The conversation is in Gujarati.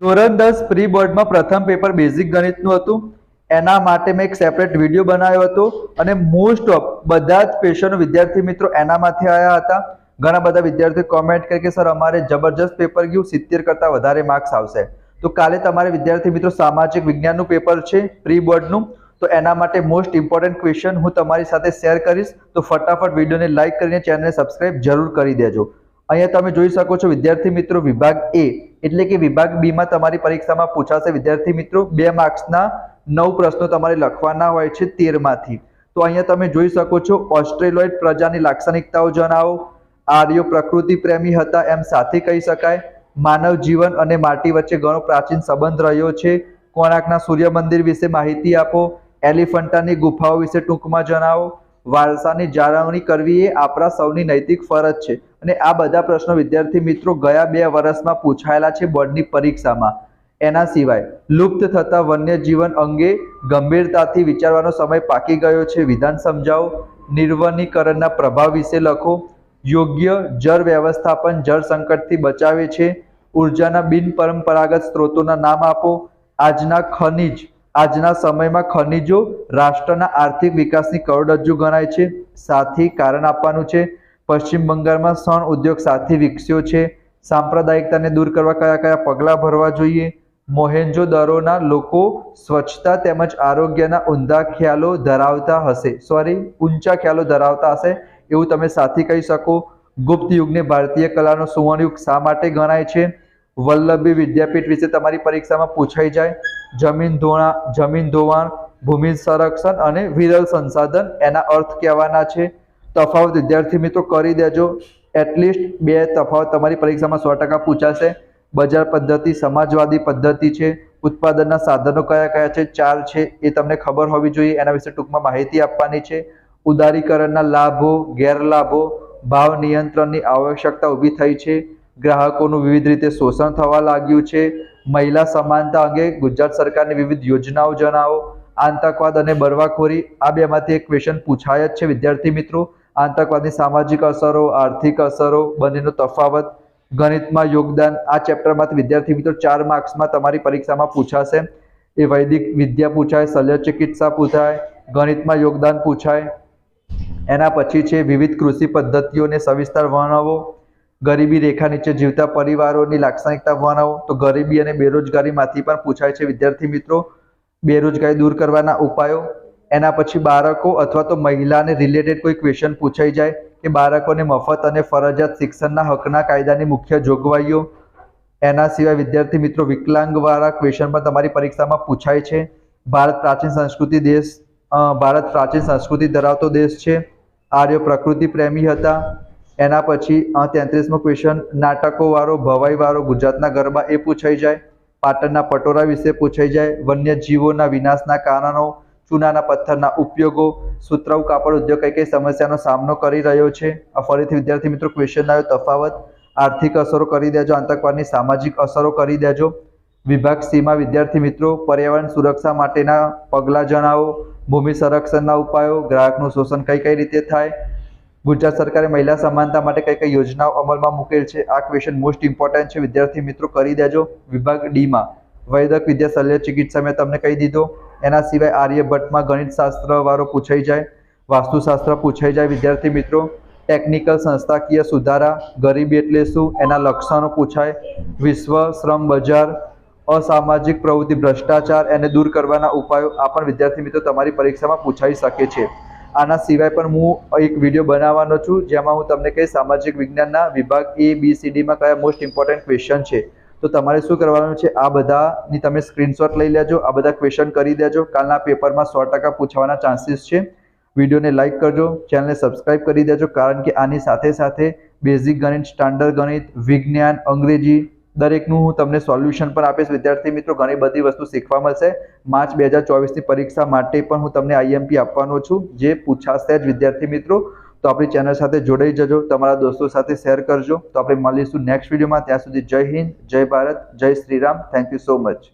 ધોરણ 10 પ્રી બોર્ડમાં પ્રથમ પેપર બેઝિક ગણિતનું હતું. એના માટે મેં એક સેપરેટ વિડીયો બનાવ્યો હતો અને મોસ્ટ ઓફ બધા જ ક્વેશ્ચનો વિદ્યાર્થી મિત્રો એનામાંથી આવ્યા હતા. ઘણા બધા વિદ્યાર્થીઓ કોમેન્ટ કરી કે સર અમારે જબરજસ્ત પેપર ગયું, 70 કરતાં વધારે માર્ક્સ આવશે. તો કાલે તમારે વિદ્યાર્થી મિત્રો સામાજિક વિજ્ઞાનનું પેપર છે પ્રી બોર્ડનું. તો એના માટે મોસ્ટ ઇમ્પોર્ટન્ટ ક્વેશ્ચન હું તમારી સાથે શેર કરીશ. તો ફટાફટ વિડીયોને લાઇક કરીને ચેનલને સબસ્ક્રાઇબ જરૂર કરી દેજો. અહીંયા તમે જોઈ શકો છો વિદ્યાર્થી મિત્રો, વિભાગ એ એટલે કે વિભાગ બી માં તમારી પરીક્ષામાં પૂછાશે વિદ્યાર્થી મિત્રો 2 માર્ક્સના 9 પ્રશ્નો તમારે લખવાના હોય છે 13 માંથી. તો અહીંયા તમે જોઈ શકો છો ઓસ્ટ્રેલોઇડ પ્રજાની લાક્ષણિકતાઓ જણાવો. આર્યો પ્રકૃતિ પ્રેમી હતા એમ સાથે કહી શકાય. માનવ જીવન અને માટી વચ્ચે ઘણો પ્રાચીન સંબંધ રહ્યો છે. કોણાર્કના સૂર્ય મંદિર વિશે માહિતી આપો. એલિફન્ટાની ગુફાઓ વિશે ટૂંકમાં જણાવો. વારસાની જાળવણી કરવી એ આપણા સૌની નૈતિક ફરજ છે. અને આ બધા પ્રશ્નો વિદ્યાર્થી મિત્રો ગયા 2 વર્ષમાં પૂછાયેલા છે બોર્ડની પરીક્ષામાં. એના સિવાય લુપ્ત થતા વન્યજીવન અંગે ગંભીરતાથી વિચારવાનો સમય પાકી ગયો છે. વિધાન સમજાવો. નિર્વનીકરણના પ્રભાવ વિશે લખો. યોગ્ય જળ વ્યવસ્થાપન જળ સંકટથી બચાવે છે. ઉર્જાના બિનપરંપરાગત સ્ત્રોતોના નામ આપો. આજના સમયમાં ખનિજો રાષ્ટ્રના આર્થિક વિકાસની કરોડરજ્જુ ગણાય છે. સાથી કારણ આપવાનું છે. પશ્ચિમ બંગાળમાં શણ ઉદ્યોગ સાથી વિકસ્યો છે. સાંપ્રદાયિકતાને દૂર કરવા કયા કયા પગલાં ભરવા જોઈએ. મોહેન્જો-દરોના લોકો સ્વચ્છતા તેમજ આરોગ્યના ઊંચા ખ્યાલો ધરાવતા હશે એવું તમે સાથી કહી શકો. ગુપ્ત યુગને ભારતીય કલાનો સુવર્ણયુગ શા માટે ગણાય છે. વલ્લભી વિદ્યાપીઠ વિશે તમારી પરીક્ષામાં પૂછાઈ જાય. જમીન ધોવાણ, ભૂમિ સંરક્ષણ અને વિરલ સંસાધન એના અર્થ કહેવાના છે. તફાવત વિદ્યાર્થી મિત્રો કરી દેજો. એટલીસ્ટ 2 તફાવત તમારી પરીક્ષામાં 100% પૂછાશે. બજાર પદ્ધતિ સમાજવાદી પદ્ધતિ છે. ઉત્પાદનના સાધનો કયા કયા છે? 4 છે. એ તમને ખબર હોવી જોઈએ. એના વિશે ટૂંકમાં માહિતી આપવાની છે. ઉદારીકરણના લાભો, ગેરલાભો, ભાવ નિયંત્રણની આવશ્યકતા ઊભી થઈ છે. ગ્રાહકોનું વિવિધ રીતે શોષણ થવા લાગ્યું છે. મહિલા સમાનતા અંગે ગુજરાત સરકારની વિવિધ યોજનાઓ જણાવો. આતંકવાદ અને બળવાખોરી આ બેમાંથી એક ક્વેશ્ચન પૂછાય જ છે વિદ્યાર્થી મિત્રો. આતંકવાદની સામાજિક અસરો, આર્થિક અસરો, બંનેનો તફાવત. ગણિતમાં યોગદાન આ ચેપ્ટરમાંથી વિદ્યાર્થી મિત્રો 4 માર્ક્સમાં તમારી પરીક્ષામાં પૂછાશે. એ વૈદિક વિદ્યા પૂછાય, શલ્ય ચિકિત્સા પૂછાય, ગણિતમાં યોગદાન પૂછાય. એના પછી છે વિવિધ કૃષિ પદ્ધતિઓને સવિસ્તાર વર્ણવો. ગરીબી રેખા નીચે જીવતા પરિવારોની લાક્ષણિકતા વર્ણવો. તો ગરીબી અને બેરોજગારીમાંથી પણ પૂછાય છે વિદ્યાર્થી મિત્રો. બેરોજગારી દૂર કરવાના ઉપાયો. એના પછી બાળકો અથવા તો મહિલાને રિલેટેડ કોઈ ક્વેશ્ચન પૂછાઈ જાય કે બાળકોને મફત અને ફરજિયાત શિક્ષણના હકના કાયદાની મુખ્ય જોગવાઈઓ. એના સિવાય વિદ્યાર્થી મિત્રો વિકલાંગવાળા ક્વેશ્ચન પણ તમારી પરીક્ષામાં પૂછાય છે. ભારત પ્રાચીન સંસ્કૃતિ ધરાવતો દેશ છે. આર્યો પ્રકૃતિ પ્રેમી હતા. એના પછી 33મો ક્વેશ્ચન નાટકોવાળો ભવાઈવાળો ગુજરાતના ગરબા એ પૂછાઈ જાય. પાટણના પટોળા વિશે પૂછાઈ જાય. વન્યજીવોના વિનાશના કારણો, ચૂનાના પથ્થરના ઉપયોગો, સુતરાઉ કાપડ ઉદ્યોગ કઈ કઈ સમસ્યાનો સામનો કરી રહ્યો છે. આ ફરીથી વિદ્યાર્થી મિત્રો ક્વેશ્ચન આવ્યો. તફાવત. આર્થિક અસરો કરી દેજો. આતંકવાદની સામાજિક અસરો કરી દેજો. વિભાગ સી માં વિદ્યાર્થી મિત્રો પર્યાવરણ સુરક્ષા માટેના પગલાં જણાવો. ભૂમિ સંરક્ષણના ઉપાયો. ગ્રાહકનું શોષણ કઈ રીતે થાય. ગુજરાત સરકારે મહિલા સમાનતા માટે કઈ કઈ યોજનાઓ અમલમાં મૂકેલ છે. આ ક્વેશ્ચન મોસ્ટ ઇમ્પોર્ટન્ટ છે વિદ્યાર્થી મિત્રો, કરી દેજો. વિભાગ ડી માં વૈદક વિદ્યા શલ્ય ચિકિત્સા મેં તમને કહી દીધો. એના સિવાય આર્યભટ્ટમાં ગણિતશાસ્ત્ર વાળો પૂછાઈ જાય. વાસ્તુશાસ્ત્ર પૂછાઈ જાય વિદ્યાર્થી મિત્રો. ટેકનિકલ સંસ્થાકીય સુધારા, ગરીબી એટલે શું, એના લક્ષણો પૂછાય. વિશ્વ શ્રમ બજાર, અસામાજિક પ્રવૃત્તિ ભ્રષ્ટાચાર એને દૂર કરવાના ઉપાયો આ પણ વિદ્યાર્થી મિત્રો તમારી પરીક્ષામાં પૂછાઈ શકે છે. આના સિવાય પણ હું એક વિડીયો બનાવવાનો છું જેમાં હું તમને કહીશ સામાજિક વિજ્ઞાનના વિભાગ A, B, C, D માં કયા મોસ્ટ ઇમ્પોર્ટન્ટ ક્વેશ્ચન છે. તો તમારે શું કરવાનું છે, આ બધાની તમે સ્ક્રીનશોટ લઈ લેજો. આ બધા ક્વેશ્ચન કરી દેજો. કાલના પેપરમાં 100% પૂછવાના ચાન્સીસ છે. વિડીયોને લાઇક કરજો, ચેનલને સબસ્ક્રાઇબ કરી દેજો, કારણ કે આની સાથે સાથે બેઝિક ગણિત, સ્ટાન્ડર્ડ ગણિત, વિજ્ઞાન, અંગ્રેજી દરેકનું હું તમને સોલ્યુશન પણ આપીશ વિદ્યાર્થી મિત્રો. ઘણી બધી વસ્તુ શીખવા મળશે. માર્ચ 2024ની પરીક્ષા માટે પણ હું તમને IMP આપવાનો છું જે પૂછાશે જ વિદ્યાર્થી મિત્રો. તો આપણી ચેનલ સાથે જોડાઈ જજો, તમારા દોસ્તો સાથે શેર કરજો. તો આપણે મળીશું નેક્સ્ટ વિડીયોમાં. ત્યાં સુધી જય હિન્દ, જય ભારત, જય Shri Ram. Thank you so much.